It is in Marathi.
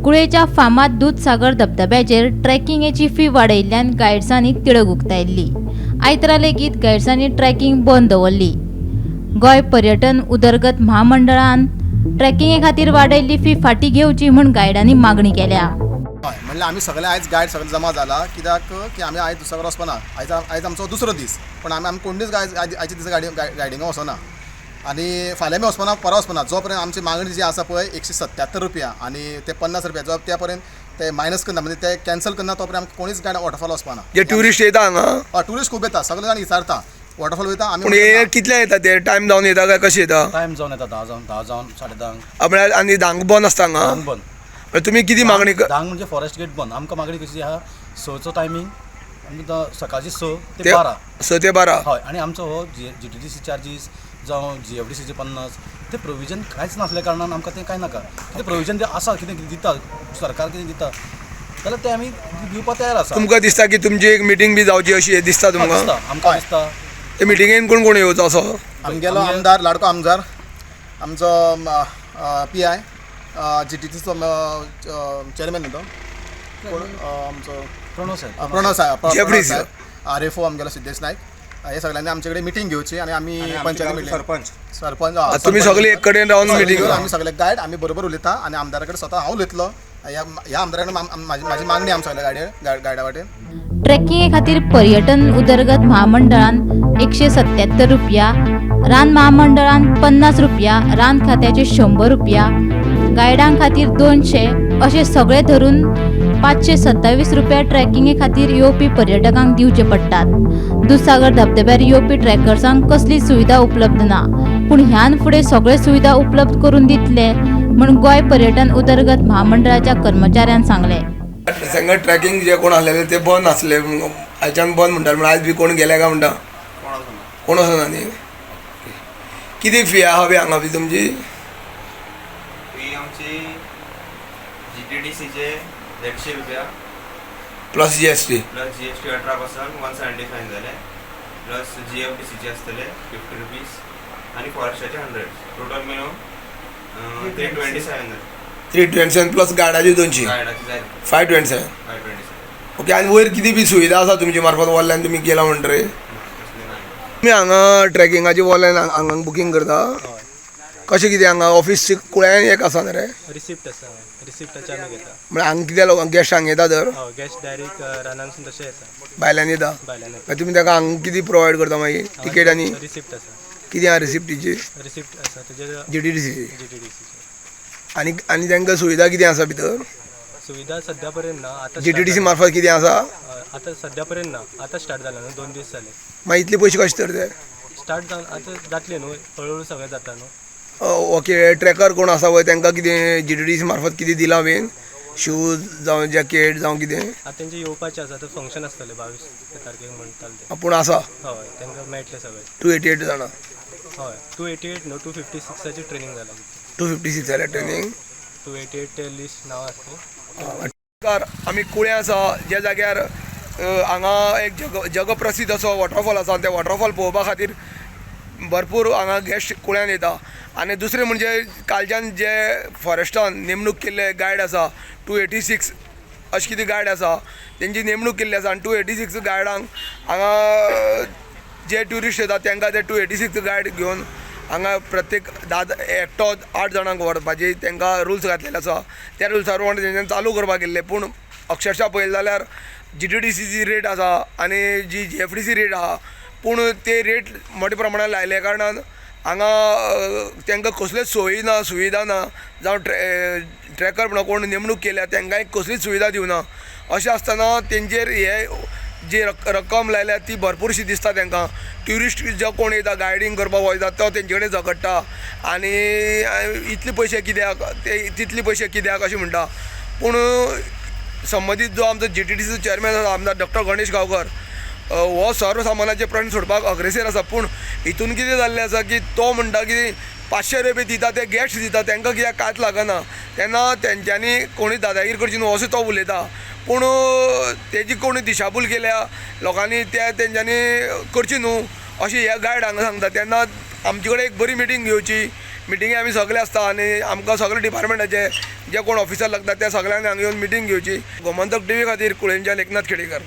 कुळेच्या फामाद दूधसागर धबधब्याचेर ट्रेकिंगेची फी वाडयिल्ल्यान गायड्सांनी तिडक उक्तायिल्ली। आयतारा लेगीत गायड्सांनी ट्रेकिंग बंद दवरली। गोंय पर्यटन उदरगत महामंडळान ट्रेकिंगे खातीर वाडयिल्ली फी फाटीं घेवची म्हूण गायडांनी मागणी केल्या। म्हणल्यार आमी सगळे आयज गायड सगळे जमा जाला कित्याक की आमी आयज दुसरो वचपाना। आयज आमचो दुसरो दीस, पण आमी कोणीच आयचे दीस गायडिंगाक वचना आनी फाल्यां आमी वचपाना, परवा वचपाना। जो पर्यंत आमची मागणी जी आसा पळय 177 रुपया आनी ते 50 रुपया जो त्या पर्यंत ते मायनस करना, म्हणजे ते कॅन्सल करना तो पर्यंत आमकां कोणीच गायड वॉटरफॉल वचपाना। जे ट्युरिस्ट येता हांगा ट्युरिस्ट खूब येता, सगळे जाण विचारता वॉटरफॉल वयता आमी। पूण हे कितले येता ते टायम जावन येता काय कशें येता? टायम जावन येता 10 जावन 10:30 म्हळ्यार आनी धांक बंद आसता हांगा? बंद। तुमी किती मागणी धांक म्हणजे फॉरेस्ट गेट बंद। आमकां मागणी कशी आहा 6चो टायमींग, आमकां सकाळची 6 ते 12। 6 ते 12 हय। आनी आमचो हो GTDC चार्जीस जावं GFDCचे 50 ते प्रोविजन कांयच नासल्या कारणान आमकां तें कांय नाका। कितें प्रोविजन तें आसा, कितें दिता सरकार, कितें दिता जाल्यार तें आमी दिवपाक तयार आसा। तुमकां दिसता की तुमची एक मिटींग बी जावची अशी दिसता तुमकां? आमकां दिसता। ते मिटींगेन कोण कोण येवचो असो? आमगेलो आमदार लाडको आमदार, आमचो PI, GTDCचो चेअरमॅन तो आमचो प्रणव साहेब, JFDC, RFO आमगेलो सिद्धेश नायक, हे सगळ्यांनी आमचे कडेन मिटींग घेवची आनी आमी पंचायती मिटींग सरपंच तुमी सगळे एक कडेन रावन मिटींग आमी सगळे गायड आमी बरोबर उलयता आनी आमदारा कडेन स्वता हांव उलयतलो। ह्या आमदारान म्हाजी मागणी आमच्या सगळ्या गायडा वाटेन। ट्रेकिंगे खातीर पर्यटन उदरगत महामंडळान 177 रुपया, रान महामंडळान 50 रुपया, रान खात्याचे 100 रुपया, गायडां खातीर 200 अशे सगळे धरून 527 रुपया ट्रेकिंगे खातीर येवपी पर्यटकांक दिवचे पडटात। दूधसागर धबधब्यार येवपी ट्रेकर्सांक कसलीच सुविधा उपलब्ध ना, पूण ह्यान फुडें सगळे सुविधा उपलब्ध करून दितले म्हूण गोंय पर्यटन उदरगत महामंडळाच्या कर्मचाऱ्यान सांगले। सांगा ट्रॅकिंग जे कोण आसलेले ते बंद आसले, आयच्यान बंद म्हणटात, म्हण आयज बी कोण गेले काय म्हणटा? कोण वचना न्ही? किती फी हवी हांगा बी तुमची? फी आमची GTDCचे 150 रुपया प्लस GST, प्लस GST 18% 175 जाले, प्लस GFDCचे असतले 50 रुपीज आणि फॉरेस्टाचे 100, टोटल मिळून 327 जाले। 327 प्लस गाडाची 200, गायडाची जाय 527। 527। ओके। आनी वयर किती बी सुविधा आसा तुमचे मार्फत वॉल्यान तुमी गेला म्हणटरे? तुमी हांगा ट्रेकिंगाची वॉल्यान हांगा बुकींग करता कशें कितें? हांगा ऑफिस कुळ्यान एक आसा न्ही रे? रिसिप्ट आसा, रिसिप्टाचे आमी घेता। म्हळ्यार हांगा कितें लोक गेस्ट हांगा येता तर गेस्ट डायरेक्ट रानांसून तशें येता, भायल्यान येता? भायल्यान मागीर तुमी ताका हांगा कितें प्रोवायड करता मागीर? तिकेट आनी रिसिप्ट आसा, कितें आहा रिसिप्टीची? रिसिप्ट आसा तेजेर GTDCची। GTDCची आनी आनी तांकां सुविधा कितें आसा भितर? सुविधा सद्या पर्यंत ना। आतां GTDC मार्फत कितें आसा? आतां सद्या पर्यंत ना, आतां स्टार्ट जाला न्हू, 2 दीस जाले मागीर इतले पयशे कशे तर ते? स्टार्ट जावन आतां जातले न्हू, हळूहळू सगळें जाता न्हू। ओके। ट्रॅकर कोण आसा पळय तांकां कितें GTDC मार्फत कितें दिलां बीन? शूज जावं जॅकेट जावं कितें? आतां तेंचे येवपाचें आसा, आतां फंक्शन आसतलें 22 तारखेक म्हणटाले ते। पूण आसा हय, तांकां मेळटलें सगळें। 288 जाणां? हय, 288 न्हू, 256ची ट्रेनींग जाला। 256 जाल्यार ट्रेनिंग? 288 ते लिस्ट नांव आसलें। आमी कुळ्या आसा ज्या जाग्यार हांगा एक जगप्रसिद्ध असो वॉटरफॉल आसा, ते वॉटरफॉल पळोवपा खातीर भरपूर हांगा गेस्ट कुळ्यान येता। आनी दुसरें म्हणजे कालच्यान जे फॉरेस्टान नेमणूक केल्ले गायड आसा 286 अशें कितें गायड आसा तेंची नेमणूक केल्ली आसा, आनी 286 गायडांक हांगा जे ट्युरिस्ट येतात तांकां ते 286 गायड घेवन हांगा प्रत्येक एकटो 8 जाणांक व्हरपाची तांकां रुल्स घातलेले आसा। त्या रुल्सा प्रमाणे तेंच्यानी चालू करपाक गेल्ले, पूण अक्षरशा पळयलें जाल्यार GTDCची रेट आसा आनी जी GFDC रेट आहा, पूण ते रेट मोठ्या प्रमाणान लायल्या कारणान हांगा तांकां कसल्योच सोयी ना, सुविधा ना, जावं ट्रॅकर म्हणून कोण नेमणूक केल्या तांकांय कसलीच सुविधा दिवना। अशें आसतना तेंचेर हे जी रक्कम लायल्या ती भरपूरशी दिसता तांकां। ट्युरिस्ट जो कोण येता गायडींग करपाक वयता तो तेंचे कडेन झगडटा आनी इतले पयशे कित्याक, ते तितले पयशे कित्याक अशें म्हणटा। पूण संबंदीत जो आमचो GTDCचो चेअरमॅन आसा आमदार डॉ. गणेश गांवकर हो सर्वसामान्याचे प्रश्न सोडपाक अग्रेसीर आसा, पूण हितून कितें जाल्लें आसा की तो म्हणटा की 500 रुपया दिता ते गेस्ट दिता तांकां कित्याक कांयच लागना, तेन्ना तेंच्यांनी कोणी दादागिरी करची न्हू असो तो उलयता। पूण तेजी कोणी दिशाभूल केल्या लोकांनी त्या तेंच्यांनी करची न्हू अशी ह्या गायड हांगा सांगता। तेन्ना आमचे कडेन एक बरी मिटींग घेवची, मिटिंगे आमी सगळे आसता आनी आमकां सगळे डिपार्टमेंटाचे जे कोण ऑफिसर लागतात त्या सगळ्यांनी हांगा येवन मिटींग घेवची. गोमंतक टीव्ही खातीर कुळेंच्यान एकनाथ खेडेकर.